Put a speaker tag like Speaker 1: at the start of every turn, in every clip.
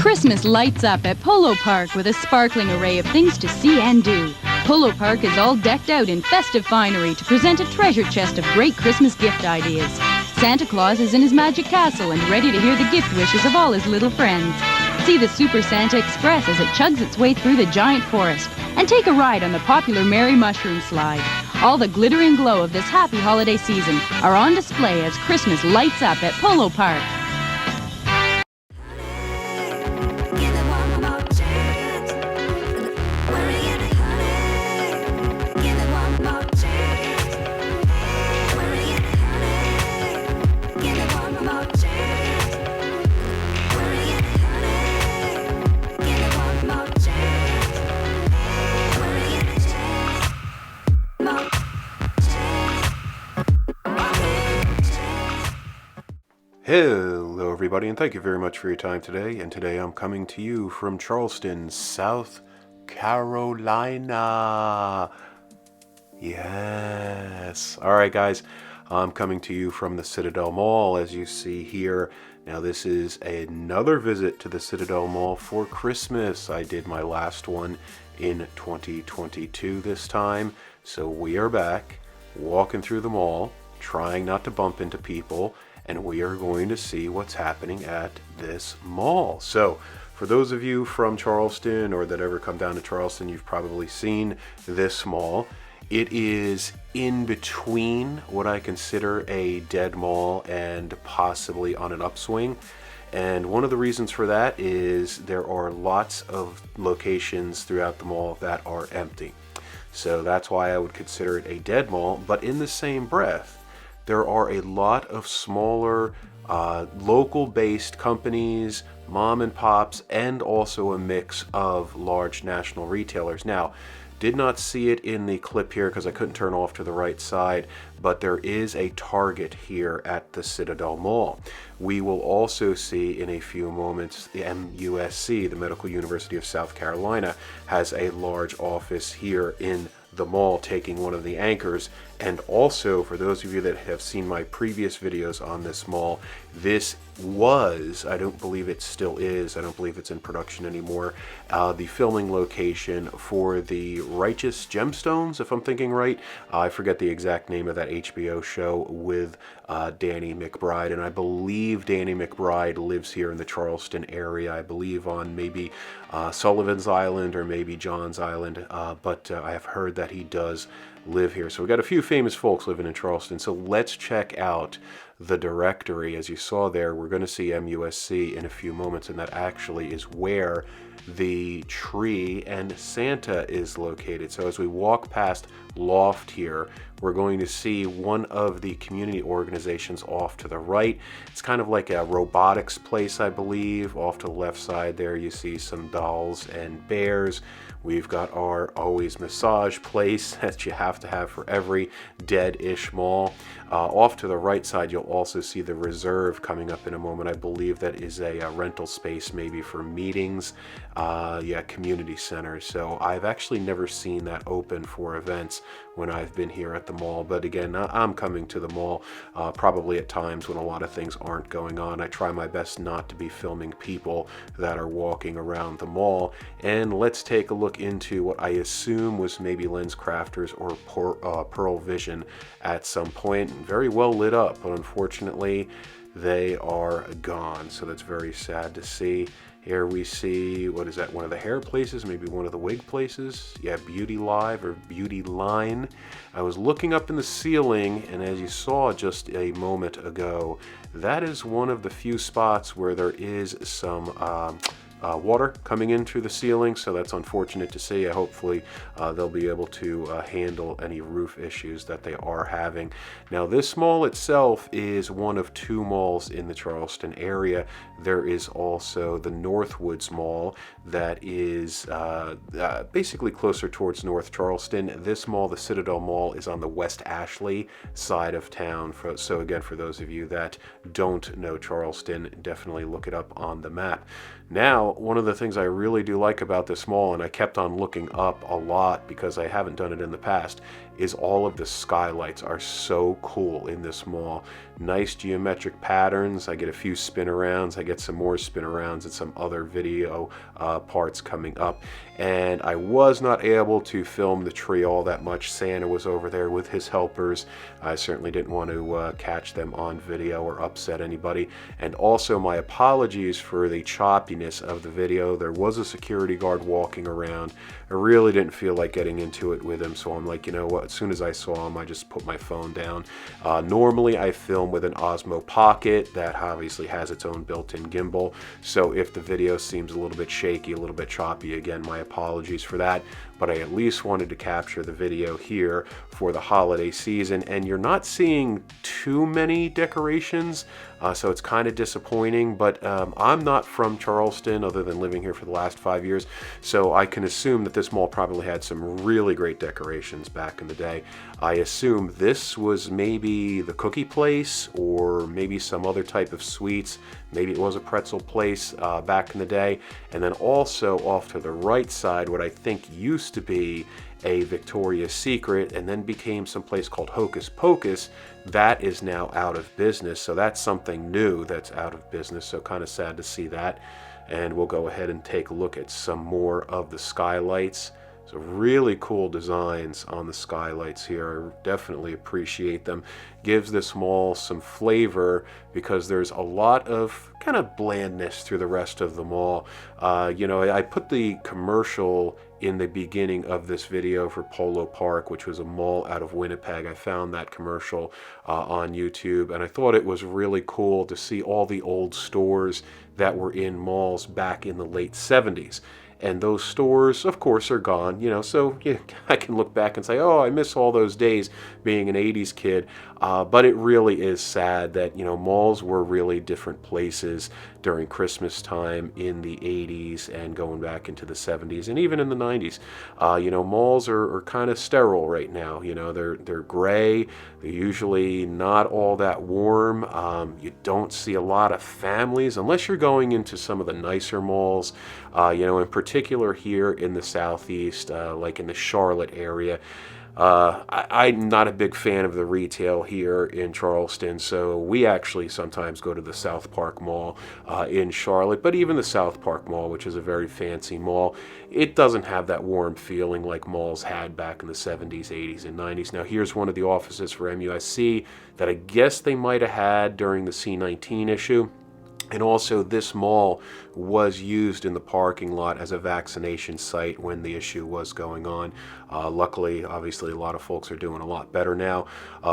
Speaker 1: Christmas lights up at Polo Park with a sparkling array of things to see and do. Polo Park is all decked out in festive finery to present a treasure chest of great Christmas gift ideas. Santa Claus is in his magic castle and ready to hear the gift wishes of all his little friends. See the Super Santa Express as it chugs its way through the giant forest, and take a ride on the popular Merry Mushroom Slide. All the glitter and glow of this happy holiday season are on display as Christmas lights up at Polo Park.
Speaker 2: Hello everybody, and thank you very much for your time today. And today I'm coming to you from Charleston, South Carolina. Yes. Alright guys, I'm coming to you from the Citadel Mall, as you see here. Now this is another visit to the Citadel Mall for Christmas. I did my last one in 2022 this time. So we are back, walking through the mall, trying not to bump into people, and we are going to see what's happening at this mall. So for those of you from Charleston or that ever come down to Charleston, you've probably seen this mall. It is in between what I consider a dead mall and possibly on an upswing. And one of the reasons for that is there are lots of locations throughout the mall that are empty. So that's why I would consider it a dead mall. But in the same breath, there are a lot of smaller local-based companies, mom and pops, and also a mix of large national retailers. Now, did not see it in the clip here because I couldn't turn off to the right side, but there is a Target here at the Citadel Mall. We will also see in a few moments the MUSC, the Medical University of South Carolina, has a large office here in the mall, taking one of the anchors. And also, for those of you that have seen my previous videos on this mall, this was, I don't believe it still is, I don't believe it's in production anymore, the filming location for the Righteous Gemstones, if I'm thinking right. I forget the exact name of that HBO show with Danny McBride, and I believe Danny McBride lives here in the Charleston area. I believe on maybe Sullivan's Island or maybe John's Island, but I have heard that he does live here. So we got a few famous folks living in Charleston. So let's check out the directory. As you saw there, we're going to see MUSC in a few moments, and that actually is where the tree and Santa is located. So as we walk past Loft here, we're going to see one of the community organizations off to the right. It's kind of like a robotics place, I believe. Off to the left side there, you see some dolls and bears. We've got our always massage place that you have to have for every dead-ish mall. Off to the right side, you'll also see the Reserve coming up in a moment. I believe that is a rental space maybe for meetings, community centers. So I've actually never seen that open for events when I've been here at the mall. But again, I'm coming to the mall probably at times when a lot of things aren't going on. I try my best not to be filming people that are walking around the mall. And let's take a look into what I assume was maybe Lens Crafters or Pearl Vision at some point. Very well lit up, but unfortunately they are gone. So that's very sad to see. Here we see, what is that, one of the hair places, maybe one of the wig places? Yeah, Beauty Live or Beauty Line. I was looking up in the ceiling, and as you saw just a moment ago, that is one of the few spots where there is some water coming in through the ceiling, so that's unfortunate to see. Hopefully they'll be able to handle any roof issues that they are having. Now this mall itself is one of two malls in the Charleston area. There is also the Northwoods Mall that is basically closer towards North Charleston. This mall, the Citadel Mall, is on the West Ashley side of town. So again, for those of you that don't know Charleston, definitely look it up on the map. Now Now, one of the things I really do like about this mall, and I kept on looking up a lot because I haven't done it in the past, is all of the skylights are so cool in this mall. Nice geometric patterns. I get a few spin arounds. I get some more spin arounds and some other video parts coming up. And I was not able to film the tree all that much. Santa was over there with his helpers. I certainly didn't want to catch them on video or upset anybody. And also my apologies for the choppiness of the video. There was a security guard walking around. I really didn't feel like getting into it with him, so I'm like, you know what, as soon as I saw him, I just put my phone down. Normally I film with an Osmo Pocket that obviously has its own built-in gimbal, so if the video seems a little bit shaky, a little bit choppy, again, my apologies for that, but I at least wanted to capture the video here for the holiday season. And you're not seeing too many decorations, so it's kind of disappointing, but I'm not from Charleston other than living here for the last 5 years, so I can assume that this mall probably had some really great decorations back in the day. I assume this was maybe the cookie place or maybe some other type of sweets. Maybe it was a pretzel place back in the day. And then also off to the right side, what I think used to be a Victoria's Secret and then became some place called Hocus Pocus, that is now out of business. So that's something new that's out of business. So kind of sad to see that. And we'll go ahead and take a look at some more of the skylights. So really cool designs on the skylights here. I definitely appreciate them. Gives this mall some flavor because there's a lot of kind of blandness through the rest of the mall. You know, I put the commercial in the beginning of this video for Polo Park, which was a mall out of Winnipeg. I found that commercial on YouTube, and I thought it was really cool to see all the old stores that were in malls back in the late 70s. And those stores, of course, are gone, you know, so yeah, I can look back and say, oh, I miss all those days being an 80s kid. But it really is sad that, you know, malls were really different places during Christmas time in the 80s and going back into the 70s and even in the 90s. You know, malls are kind of sterile right now. You know, they're gray. They're usually not all that warm. You don't see a lot of families unless you're going into some of the nicer malls. You know, in particular here in the Southeast, like in the Charlotte area. I'm not a big fan of the retail here in Charleston, so we actually sometimes go to the South Park Mall in Charlotte, but even the South Park Mall, which is a very fancy mall, it doesn't have that warm feeling like malls had back in the 70s, 80s, and 90s. Now here's one of the offices for MUSC that I guess they might have had during the C-19 issue. And also this mall was used in the parking lot as a vaccination site when the issue was going on. Luckily, obviously, a lot of folks are doing a lot better now.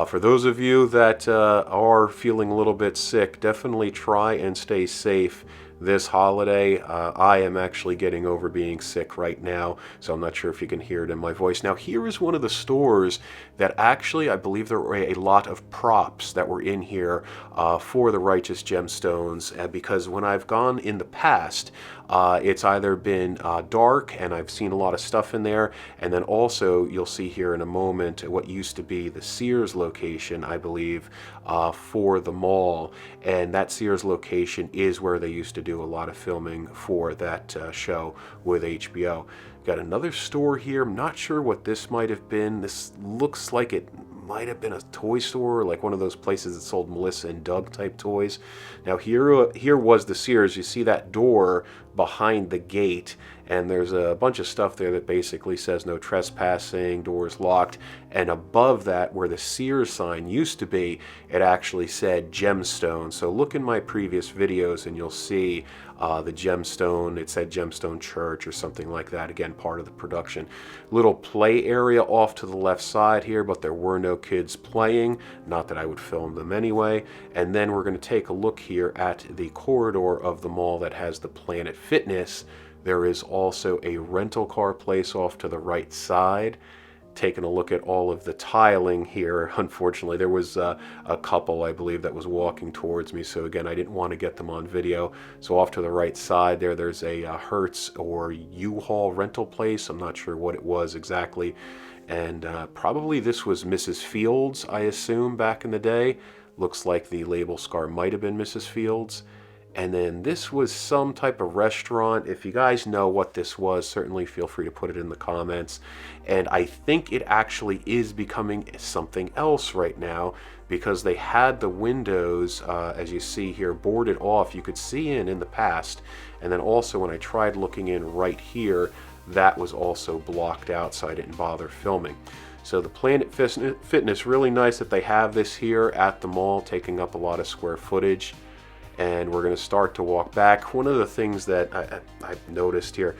Speaker 2: For those of you that are feeling a little bit sick, definitely try and stay safe this holiday. I am actually getting over being sick right now, so I'm not sure if you can hear it in my voice. Now, here is one of the stores that actually, I believe there were a lot of props that were in here for the Righteous Gemstones, because when I've gone in the past, it's either been dark and I've seen a lot of stuff in there, and then also you'll see here in a moment what used to be the Sears location, I believe, for the mall, and that Sears location is where they used to do a lot of filming for that show with HBO. Got another store here. I'm not sure what this might have been. This looks like it might have been a toy store, like one of those places that sold Melissa and Doug type toys. Now here was the Sears. You see that door behind the gate, and there's a bunch of stuff there that basically says no trespassing, doors locked, and above that where the Sears sign used to be, it actually said Gemstone. So look in my previous videos and you'll see the gemstone. It said Gemstone Church or something like that, again part of the production. Little play area off to the left side here, but there were no kids playing, not that I would film them anyway. And then we're going to take a look here at the corridor of the mall that has the Planet Fitness. There is also a rental car place off to the right side. Taking a look at all of the tiling here, unfortunately there was a couple, I believe, that was walking towards me, so again I didn't want to get them on video. So off to the right side there's a Hertz or U-Haul rental place. I'm not sure what it was exactly, and probably this was Mrs. Fields, I assume, back in the day. Looks like the label scar might have been Mrs. Fields. And then this was some type of restaurant. If you guys know what this was, certainly feel free to put it in the comments. And I think it actually is becoming something else right now, because they had the windows, as you see here, boarded off. You could see in the past. And then also when I tried looking in right here, that was also blocked out, so I didn't bother filming. So the Planet Fitness, really nice that they have this here at the mall, taking up a lot of square footage. And we're going to start to walk back. One of the things that I've noticed here,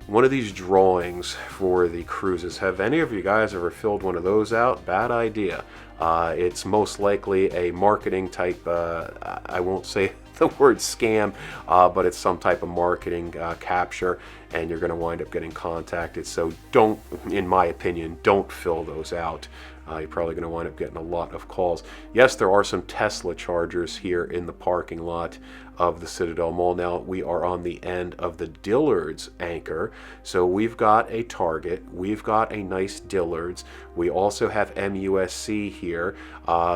Speaker 2: one of these drawings for the cruises, have any of you guys ever filled one of those out? Bad idea. It's most likely a marketing type, I won't say the word scam, but it's some type of marketing capture, and you're going to wind up getting contacted. So don't, in my opinion, don't fill those out. You're probably going to wind up getting a lot of calls. Yes, there are some Tesla chargers here in the parking lot of the Citadel Mall. Now, we are on the end of the Dillard's anchor. So we've got a Target. We've got a nice Dillard's. We also have MUSC here.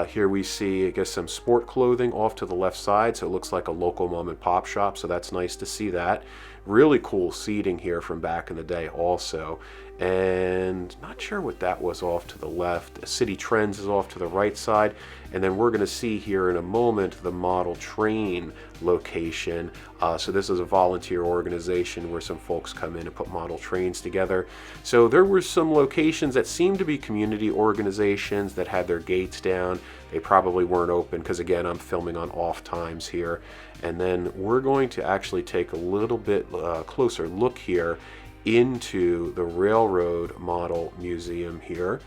Speaker 2: Here we see, I guess, some sport clothing off to the left side. So it looks like a local mom and pop shop. So that's nice to see that. Really cool seating here from back in the day also. And not sure what that was off to the left. City Trends is off to the right side. And then we're going to see here in a moment the model train location. So this is a volunteer organization where some folks come in and put model trains together. So there were some locations that seemed to be community organizations that had their gates down. They probably weren't open because, again, I'm filming on off times here. And then we're going to actually take a little bit closer look here into the Railroad Model Museum here.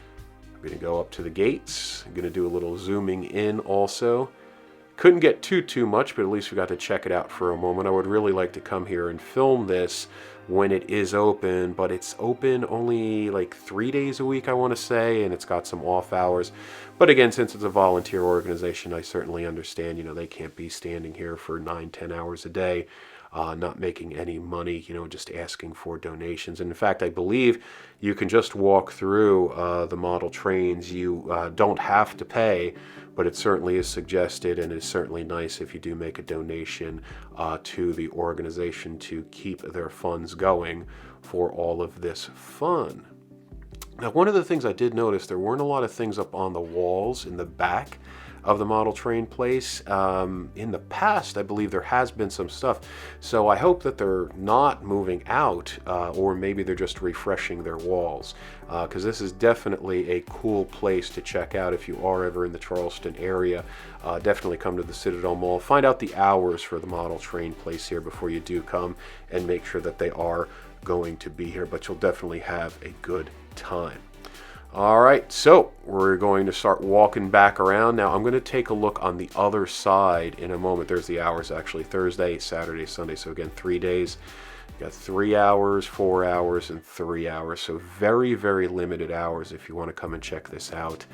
Speaker 2: I'm going to go up to the gates. I'm going to do a little zooming in also. Couldn't get too much, but at least we got to check it out for a moment. I would really like to come here and film this when it is open, but it's open only like 3 days a week, I want to say, and it's got some off hours. But again, since it's a volunteer organization, I certainly understand, you know, they can't be standing here for 9-10 hours a day. Not making any money, you know, just asking for donations. And in fact, I believe you can just walk through the model trains. You don't have to pay, but it certainly is suggested, and is certainly nice if you do make a donation to the organization to keep their funds going for all of this fun. Now, one of the things I did notice, there weren't a lot of things up on the walls in the back of the model train place. In the past, I believe there has been some stuff. So I hope that they're not moving out, or maybe they're just refreshing their walls, because this is definitely a cool place to check out if you are ever in the Charleston area. Definitely come to the Citadel Mall. Find out the hours for the model train place here before you do come, and make sure that they are going to be here, but you'll definitely have a good time. All right, so we're going to start walking back around. Now I'm going to take a look on the other side in a moment. There's the hours actually: Thursday, Saturday, Sunday. So again, 3 days. You got 3 hours, 4 hours, and 3 hours. So very, very limited hours if you want to come and check this out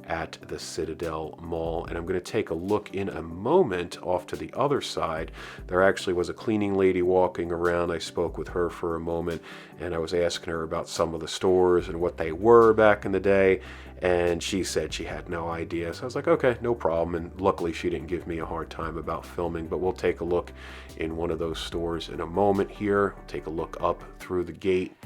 Speaker 2: at the Citadel Mall. And I'm going to take a look in a moment off to the other side. There actually was a cleaning lady walking around. I spoke with her for a moment, and I was asking her about some of the stores and what they were back in the day, and she said she had no idea. So I was like, okay, no problem. And luckily she didn't give me a hard time about filming, but we'll take a look in one of those stores in a moment here. We'll take a look up through the gate,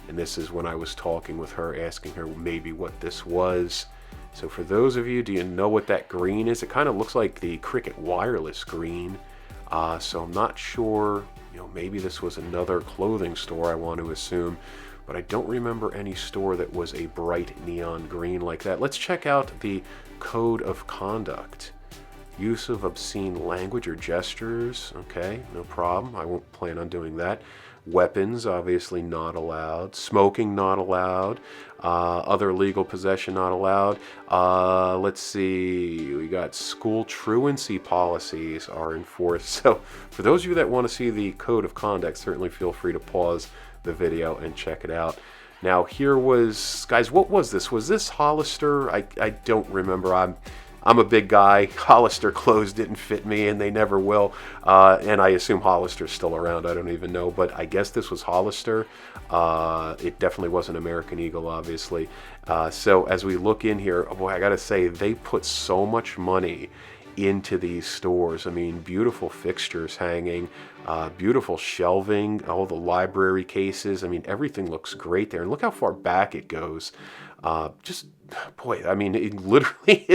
Speaker 2: and this is when I was talking with her, asking her maybe what this was. So for those of you, do you know what that green is? It kind of looks like the Cricket Wireless green. So I'm not sure, you know, maybe this was another clothing store, I want to assume, but I don't remember any store that was a bright neon green like that. Let's check out the code of conduct. Use of obscene language or gestures. Okay, no problem. I won't plan on doing that. Weapons, obviously not allowed. Smoking, not allowed. Other legal possession, not allowed. Let's see, we got school truancy policies are enforced. So for those of you that want to see the code of conduct, certainly feel free to pause the video and check it out. Now here was, guys, what was this? Was this Hollister? I don't remember. I'm a big guy. Hollister clothes didn't fit me, and they never will. And I assume Hollister's still around. I don't even know, but I guess this was Hollister. It definitely wasn't American Eagle, obviously. So as we look in here, oh boy, I gotta say, they put so much money into these stores. I mean, beautiful fixtures hanging, beautiful shelving, all the library cases. I mean, everything looks great there. And look how far back it goes. Just, boy, I mean, literally,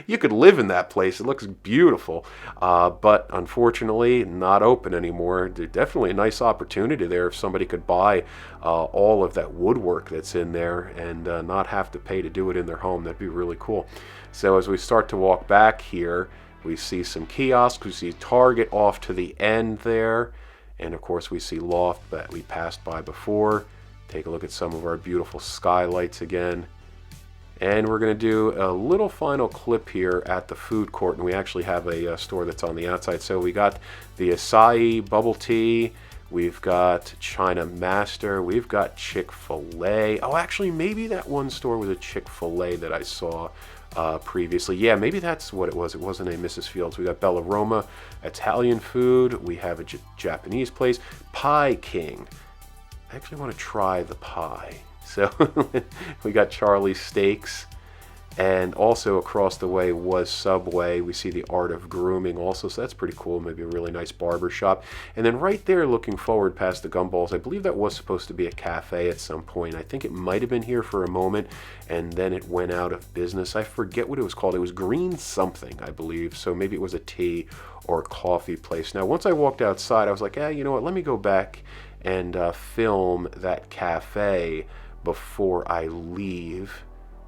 Speaker 2: you could live in that place. It looks beautiful, but unfortunately not open anymore. There's definitely a nice opportunity there if somebody could buy all of that woodwork that's in there and not have to pay to do it in their home. That'd be really cool. So as we start to walk back here, we see some kiosks. We see Target off to the end there, and of course we see Loft that we passed by before. Take a look at some of our beautiful skylights again. And we're going to do a little final clip here at the food court. And we actually have a store that's on the outside. So we got the acai bubble tea. We've got China Master. We've got Chick-fil-A. Oh, actually, maybe that one store was a Chick-fil-A that I saw previously. Yeah, maybe that's what it was. It wasn't a Mrs. Fields. We got Bella Roma, Italian food. We have a Japanese place. Pie King. I actually want to try the pie. So we got Charlie's Steaks, and also across the way was Subway. We see the Art of Grooming also, so that's pretty cool. Maybe a really nice barber shop. And then right there, looking forward past the Gumballs, I believe that was supposed to be a cafe at some point. I think it might have been here for a moment, and then it went out of business. I forget what it was called. It was Green something, I believe. So maybe it was a tea or coffee place. Now, once I walked outside, I was like, you know what? Let me go back and film that cafe before I leave.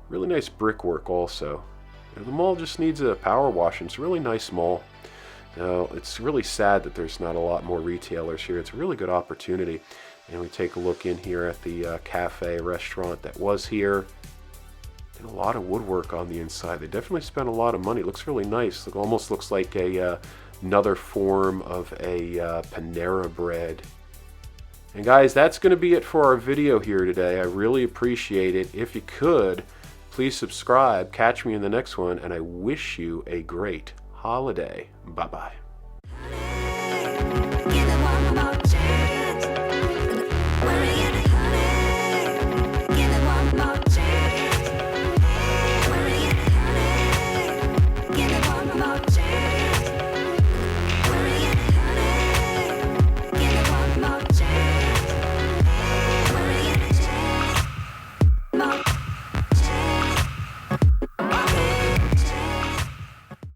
Speaker 2: Really nice brickwork also. The mall just needs a power wash, and it's a really nice mall. Now, it's really sad that there's not a lot more retailers here. It's a really good opportunity. And we take a look in here at the cafe restaurant that was here. And a lot of woodwork on the inside. They definitely spent a lot of money. It looks really nice. It almost looks like another form of a Panera bread. And guys, that's going to be it for our video here today. I really appreciate it. If you could, please subscribe, catch me in the next one, and I wish you a great holiday. Bye-bye.